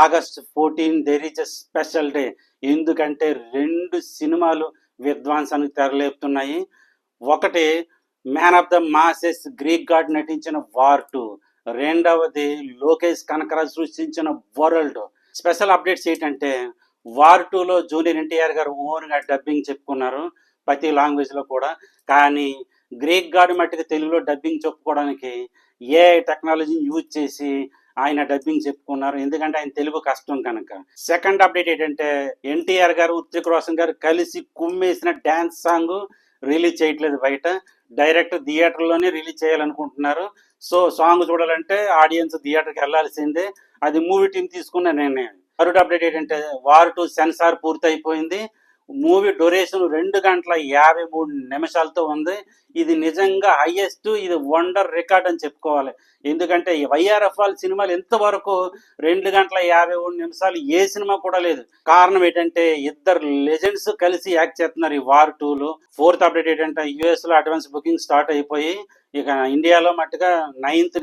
August 14 there is a special day. ఎందుకంటే 2 సినిమాలు విధ్వంసానికి తెరలేపుతున్నాయి. ఒకటి man of the masses Greek God నటించిన వార్ 2, రెండవది లోకేష్ కనకరాజ్ సృష్టించిన వరల్డ్. స్పెషల్ అప్డేట్స్ ఏంటంటే వార్ 2లో జూనియర్ ఎన్టీఆర్ గారు ఓన్గా డబ్బింగ్ చెప్పుకున్నారు ప్రతి లాంగ్వేజ్లో కూడా. కానీ గ్రీక్ గాడ్ మట్టికి తెలుగులో డబ్బింగ్ చెప్పుకోవడానికి ఏఐ టెక్నాలజీని యూజ్ చేసి ఆయన డబ్బింగ్ చెప్పుకున్నారు, ఎందుకంటే ఆయన తెలుగు కష్టం కనుక. సెకండ్ అప్డేట్ ఏంటంటే ఎన్టీఆర్ గారు హృతిక్ రోషన్ గారు కలిసి కుమ్మేసిన డ్యాన్స్ సాంగ్ రిలీజ్ చేయట్లేదు బయట, డైరెక్ట్ థియేటర్లోనే రిలీజ్ చేయాలనుకుంటున్నారు. సో సాంగ్ చూడాలంటే ఆడియన్స్ థియేటర్కి వెళ్లాల్సిందే. అది మూవీ టీం తీసుకున్న నిర్ణయం. థర్డ్ అప్డేట్ ఏంటంటే వార్ 2 సెన్సార్ పూర్తయిపోయింది. మూవీ డ్యూరేషన్ 2 గంటల 53 నిమిషాలతో ఉంది. ఇది నిజంగా హైయెస్ట్, ఇది వండర్ రికార్డ్ అని చెప్పుకోవాలి. ఎందుకంటే వైఆర్ఎఫ్ వాళ్ళ సినిమాలు ఇంతవరకు 2 గంటల 53 నిమిషాలు ఏ సినిమా కూడా లేదు. కారణం ఏంటంటే ఇద్దరు లెజెండ్స్ కలిసి యాక్ట్ చేస్తున్నారు ఈ వార్ 2లో. ఫోర్త్ అప్డేట్ ఏంటంటే యుఎస్ లో అడ్వాన్స్ బుకింగ్ స్టార్ట్ అయిపోయి ఇక ఇండియాలో మట్టుగా 9th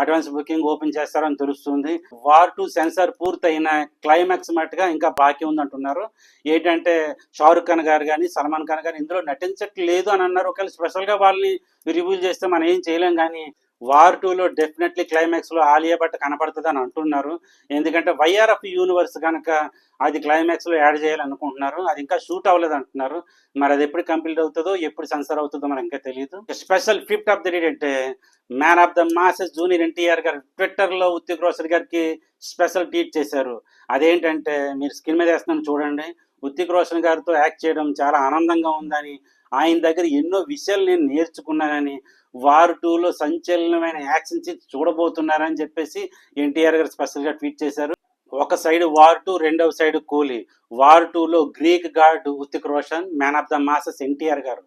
అడ్వాన్స్ బుకింగ్ ఓపెన్ చేస్తారని తెలుస్తుంది. వార్ 2 సెన్సార్ పూర్తయిన క్లైమాక్స్ మట్టుగా ఇంకా బాకీ ఉందంటున్నారు. ఏంటంటే షారుఖ్ ఖాన్ గారు కానీ సల్మాన్ ఖాన్ గారు ఇందులో నటించట్లేదు అని అన్నారు. ఒకవేళ స్పెషల్గా వాళ్ళని రివ్యూల్ చేస్తే మనం ఏం చేయలేం. కానీ వార్ 2లో డెఫినెట్లీ క్లైమాక్స్లో ఆలియా భట్ కనపడుతుంది అని అంటున్నారు. ఎందుకంటే వైఆర్ఎఫ్ యూనివర్స్ కనుక అది క్లైమాక్స్లో యాడ్ చేయాలనుకుంటున్నారు. అది ఇంకా షూట్ అవ్వలేదు అంటున్నారు. మరి అది ఎప్పుడు కంప్లీట్ అవుతుందో, ఎప్పుడు సెన్సర్ అవుతుందో మనకి ఇంకా తెలియదు. Special fifth of the day అంటే man of the masses junior NTR గారు ట్విట్టర్లో హృతిక్ రోషన్ గారికి స్పెషల్ ట్వీట్ చేశారు. అదేంటంటే మీరు స్క్రీన్ మీద వేస్తున్నాను చూడండి. హృతిక్ రోషన్ గారితో యాక్ట్ చేయడం చాలా ఆనందంగా ఉందని, ఆయన దగ్గర ఎన్నో విషయాలు నేను నేర్చుకున్నానని, వార్ 2లో సంచలనమైన యాక్షన్ సీన్స్ చూడబోతున్నారని చెప్పేసి ఎన్టీఆర్ గారు స్పెషల్గా ట్వీట్ చేశారు. ఒక సైడ్ వార్ 2, రెండవ సైడ్ కూలీ. వార్ 2లో Greek God Hrithik Roshan, man of the masses NTR గారు.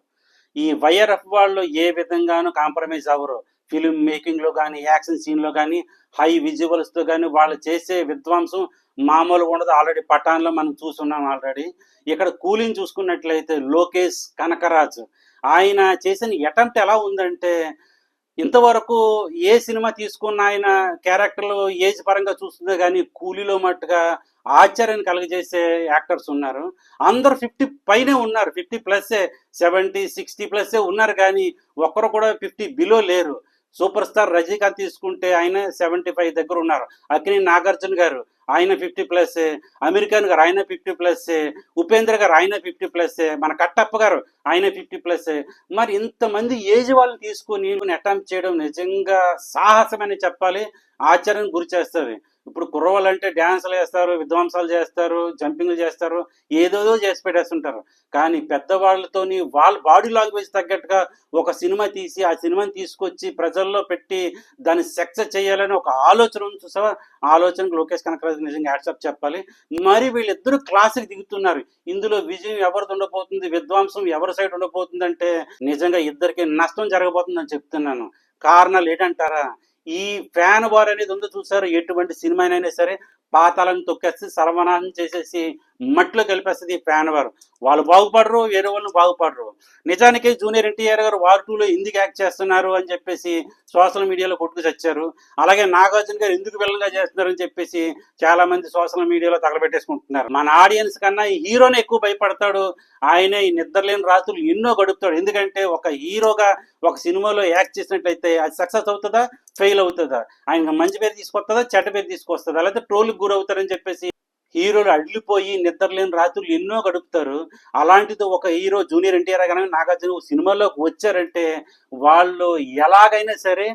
ఈ వైఆర్ఎఫ్ వాళ్ళు ఏ విధంగానూ కాంప్రమైజ్ అవ్వరు. ఫిలిం మేకింగ్లో కానీ, యాక్షన్ సీన్లో కానీ, హై విజువల్స్తో కానీ వాళ్ళు చేసే విధ్వంసం మామూలుగా ఉండదు. ఆల్రెడీ పఠాన్లో మనం చూస్తున్నాం ఆల్రెడీ. ఇక్కడ కూలీని చూసుకున్నట్లయితే లోకేష్ కనకరాజ్ ఆయన చేసిన అటెంప్ట్ ఎలా ఉందంటే ఇంతవరకు ఏ సినిమా తీసుకున్న ఆయన క్యారెక్టర్లు ఏజ్ పరంగా చూస్తుందే కానీ కూలీలో మట్టుగా ఆశ్చర్యాన్ని కలుగజేసే యాక్టర్స్ ఉన్నారు. అందరూ 50 పైనే ఉన్నారు, 50+, 70, 60+ ఉన్నారు. కానీ ఒక్కరు కూడా 50 బిలో లేరు. సూపర్ స్టార్ రజనీకాంత్ తీసుకుంటే ఆయన 75 దగ్గర ఉన్నారు. అక్కినేని నాగార్జున గారు ఆయన 50+, అమెరికన్ గారు ఆయన 50+, ఉపేంద్ర గారు ఆయన 50+, మన కట్టప్ప గారు ఆయన 50+. మరి ఇంతమంది ఏజ్ వాళ్ళని తీసుకుని అటెంప్ట్ చేయడం నిజంగా సాహసమని చెప్పాలి. ఆశ్చర్యం గురి చేస్తుంది. ఇప్పుడు కుర్రవాళ్ళు అంటే డ్యాన్సులు వేస్తారు, విధ్వంసాలు చేస్తారు, జంపింగ్లు చేస్తారు, ఏదోదో చేసి పెట్టేస్తుంటారు. కానీ పెద్దవాళ్ళతోని వాళ్ళ బాడీ లాంగ్వేజ్ తగ్గట్టుగా ఒక సినిమా తీసి ఆ సినిమాని తీసుకొచ్చి ప్రజల్లో పెట్టి దాన్ని సక్సెస్ చేయాలని ఒక ఆలోచన చూసావా, ఆలోచనకు లోకేష్ కనకరాజ్ నిజంగా హ్యాట్సాప్ చెప్పాలి. మరి వీళ్ళిద్దరూ క్లాసుకి దిగుతున్నారు. ఇందులో విజయం ఎవరిది ఉండబోతుంది, విధ్వంసం ఎవరి సైడ్ ఉండబోతుంది అంటే నిజంగా ఇద్దరికి నష్టం జరగబోతుందని చెప్తున్నాను. కారణాలు ఏంటంటారా, ఈ ఫ్యాన్ వార్ అనేది ఉందో చూసారు. ఎటువంటి సినిమానైనా సరే పాతాలను తొక్కేసి సర్వనాశనం చేసేసి మట్లో కలిపేస్తుంది ఈ ఫ్యాన్ వార్. వాళ్ళు బాగుపడరు, వేరే వాళ్ళు బాగుపడరు. నిజానికి జూనియర్ ఎన్టీఆర్ గారు వార్ 2లో ఎందుకు యాక్ట్ చేస్తున్నారు అని చెప్పేసి సోషల్ మీడియాలో కొట్టుకు చచ్చారు. అలాగే నాగార్జున గారు ఎందుకు విలన్గా చేస్తున్నారని చెప్పేసి చాలా మంది సోషల్ మీడియాలో తగలబెట్టేసుకుంటున్నారు. మన ఆడియన్స్ కన్నా ఈ హీరోనే ఎక్కువ భయపడతాడు. ఆయనే ఈ నిద్రలేని రాత్రులు ఎన్నో గడుపుతాడు. ఎందుకంటే ఒక హీరోగా ఒక సినిమాలో యాక్ట్ చేసినట్లయితే అది సక్సెస్ అవుతుందా, ఫెయిల్ అవుతుందా, ఆయన మంచి పేరు తీసుకొస్తుందా, చెడ్డ పేరు తీసుకొస్తుందా, లేకపోతే ట్రోల్కి గురవుతారని చెప్పేసి హీరోలు అడ్లిపోయి నిద్రలేని రాత్రులు ఎన్నో గడుపుతారు. అలాంటిది ఒక హీరో జూనియర్ ఎన్టీఆర్ కానీ నాగార్జున సినిమాలోకి వచ్చారంటే వాళ్ళు ఎలాగైనా సరే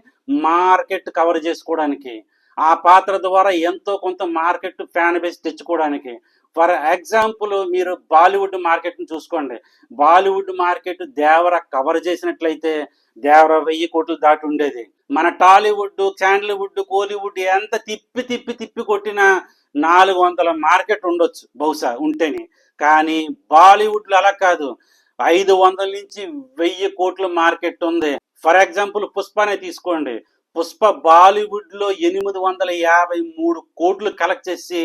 మార్కెట్ కవర్ చేసుకోవడానికి, ఆ పాత్ర ద్వారా ఎంతో కొంత మార్కెట్ ఫ్యాన్ బేస్ తెచ్చుకోవడానికి. ఫర్ ఎగ్జాంపుల్ మీరు బాలీవుడ్ మార్కెట్ని చూసుకోండి. బాలీవుడ్ మార్కెట్ దేవర కవర్ చేసినట్లయితే దేవర 1000 కోట్లు దాటి ఉండేది. మన టాలీవుడ్, శాండల్వుడ్, కోలీవుడ్ ఎంత తిప్పి తిప్పి తిప్పి కొట్టినా 400 మార్కెట్ ఉండొచ్చు బహుశా ఉంటేనే. కానీ బాలీవుడ్లో అలా కాదు, 500 నుంచి 1000 కోట్ల మార్కెట్ ఉంది. ఫర్ ఎగ్జాంపుల్ పుష్పనే తీసుకోండి. పుష్ప బాలీవుడ్లో 853 కోట్లు కలెక్ట్ చేసి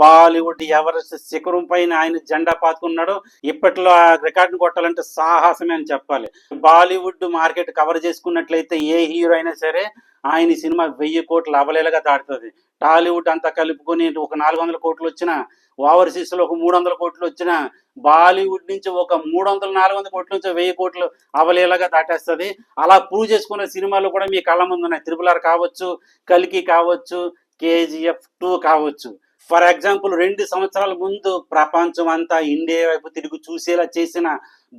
బాలీవుడ్ ఎవరెస్ట్ శిఖరం పైన ఆయన జెండా పాతుకున్నాడు. ఇప్పట్లో ఆ రికార్డును కొట్టాలంటే సాహసమే అని చెప్పాలి. బాలీవుడ్ మార్కెట్ కవర్ చేసుకున్నట్లయితే ఏ హీరో అయినా సరే ఆయన ఈ సినిమా 1000 కోట్లు అవలేలగా దాటుతుంది. టాలీవుడ్ అంతా కలుపుకొని ఒక 400 కోట్లు వచ్చినా, ఓవర్సీస్లో ఒక 300 కోట్లు వచ్చినా, బాలీవుడ్ నుంచి ఒక 300 400 కోట్ల నుంచి 1000 కోట్లు అవలేలగా దాటేస్తుంది. అలా ప్రూవ్ చేసుకున్న సినిమాలు కూడా మీ కళ్ళ ముందు ఉన్నాయి. RRR కావచ్చు, కల్కి కావచ్చు, KGF 2 కావచ్చు. ఫర్ ఎగ్జాంపుల్ 2 సంవత్సరాల ముందు ప్రపంచం అంతా ఇండియా వైపు తిరిగి చూసేలా చేసిన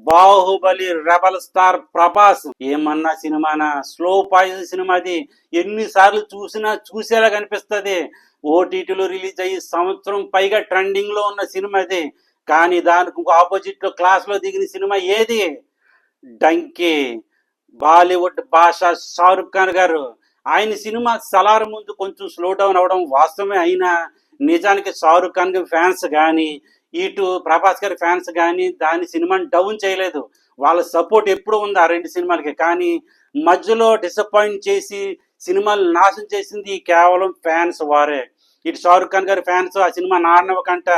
బాహుబలి రెబల్ స్టార్ ప్రభాస్ ఏమన్నా సినిమానా? స్లో పాయిజన్ సినిమా అది. ఎన్నిసార్లు చూసినా చూసేలా కనిపిస్తుంది. ఓటీటీలో రిలీజ్ అయ్యి సంవత్సరం పైగా ట్రెండింగ్ లో ఉన్న సినిమా అది. కానీ దానికి ఆపోజిట్ లో క్లాస్ లో దిగిన సినిమా ఏది? డంకీ. బాలీవుడ్ భాష షారుఖ్ ఖాన్ గారు. ఆయన సినిమా సలార్ ముందు కొంచెం స్లో డౌన్ అవడం వాస్తవమే. అయినా నిజానికి షారుఖ్ ఖాన్ ఫ్యాన్స్ కానీ, ఇటు ప్రభాస్ గారి ఫ్యాన్స్ కానీ దాని సినిమాని డౌన్ చేయలేదు. వాళ్ళ సపోర్ట్ ఎప్పుడు ఉంది ఆ 2 సినిమాలకి. కానీ మధ్యలో డిసప్పాయింట్ చేసి సినిమాలు నాశనం చేసింది కేవలం ఫ్యాన్స్ వారే. ఇటు షారుఖ్ ఖాన్ గారి ఫ్యాన్స్ ఆ సినిమా నాన్నవకంట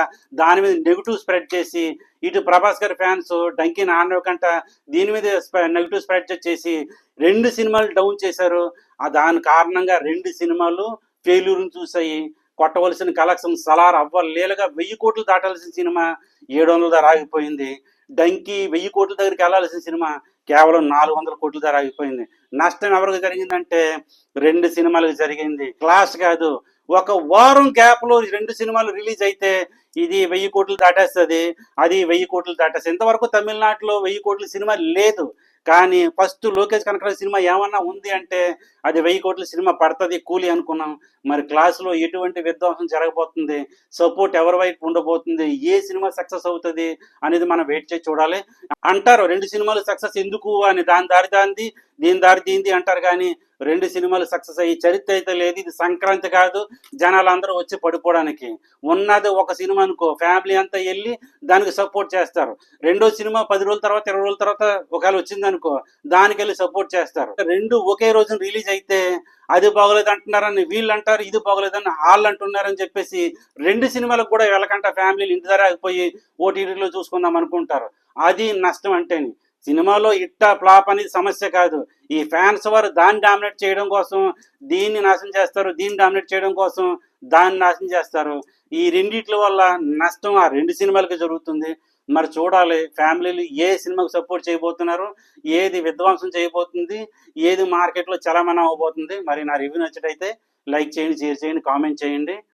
దాని మీద నెగిటివ్ స్ప్రెడ్ చేసి, ఇటు ప్రభాస్ గారి ఫ్యాన్స్ డంకీ నాన్నవకంట దీని మీద నెగిటివ్ స్ప్రెడ్ చేసి 2 సినిమాలు డౌన్ చేశారు. దాని కారణంగా 2 సినిమాలు ఫెయిల్యూర్ని చూసాయి. కొట్టవలసిన కలెక్షన్ సలార్ అవ్వలేలుగా 1000 కోట్లు దాటాల్సిన సినిమా 700 దగ్గర ఆగిపోయింది. డంకీ 1000 కోట్ల దగ్గరికి వెళ్ళాల్సిన సినిమా కేవలం 400 కోట్ల దగ్గర ఆగిపోయింది. నష్టం ఎవరికి జరిగిందంటే 2 సినిమాలకు జరిగింది. క్లాస్ కాదు, ఒక వారం గ్యాప్ లో 2 సినిమాలు రిలీజ్ అయితే ఇది 1000 కోట్లు దాటేస్తుంది, అది 1000 కోట్లు దాటేస్తుంది. ఇంతవరకు తమిళనాడులో 1000 కోట్ల సినిమా లేదు. కానీ ఫస్ట్ లోకేష్ కనకరాజు సినిమా ఏమన్నా ఉంది అంటే అది 1000 కోట్ల సినిమా పడుతుంది కూలి అనుకున్నాం. మరి క్లాసులో ఎటువంటి విధ్వంసం జరగబోతుంది, సపోర్ట్ ఎవరి వైపు ఉండబోతుంది, ఏ సినిమా సక్సెస్ అవుతుంది అనేది మనం వెయిట్ చేసి చూడాలి. అంటారు 2 సినిమాలు సక్సెస్ ఎందుకు అని, దాని దారి దాంది దీని దారి దీంది అంటారు. కానీ 2 సినిమాలు సక్సెస్ అయ్యి చరిత్ర అయితే లేదు. ఇది సంక్రాంతి కాదు జనాలు అందరూ వచ్చి పడిపోవడానికి. ఉన్నది ఒక సినిమా అనుకో, ఫ్యామిలీ అంతా వెళ్ళి దానికి సపోర్ట్ చేస్తారు. రెండో సినిమా 10 రోజుల తర్వాత 20 రోజుల తర్వాత ఒకవేళ వచ్చింది అనుకో, దానికి వెళ్ళి సపోర్ట్ చేస్తారు. 2 ఒకే రోజున రిలీజ్ అయితే అది బాగోలేదు అంటున్నారని వీళ్ళు అంటారు, ఇది బాగోలేదని వాళ్ళు అంటున్నారని చెప్పేసి 2 సినిమాలకు కూడా వెళ్ళకంట ఫ్యామిలీలు ఇంటి దగ్గర ఆగిపోయి ఓటీటీలో చూసుకుందాం అనుకుంటారు. అది నష్టం అంటేని. సినిమాలో ఇట్టా ఫ్లాప్ అనేది సమస్య కాదు. ఈ ఫ్యాన్స్ వారు దాన్ని డామినేట్ చేయడం కోసం దీన్ని నాశనం చేస్తారు, దీన్ని డామినేట్ చేయడం కోసం దాన్ని నాశనం చేస్తారు. ఈ రెండిట్ల వల్ల నష్టం ఆ 2 సినిమాలకి జరుగుతుంది. మరి చూడాలి ఫ్యామిలీలు ఏ సినిమాకు సపోర్ట్ చేయబోతున్నారు, ఏది విధ్వంసం చేయబోతుంది, ఏది మార్కెట్లో చలామణి అవ్వబోతుంది. మరి నా రివ్యూ నచ్చినట్టయితే లైక్ చేయండి, షేర్ చేయండి, కామెంట్ చేయండి.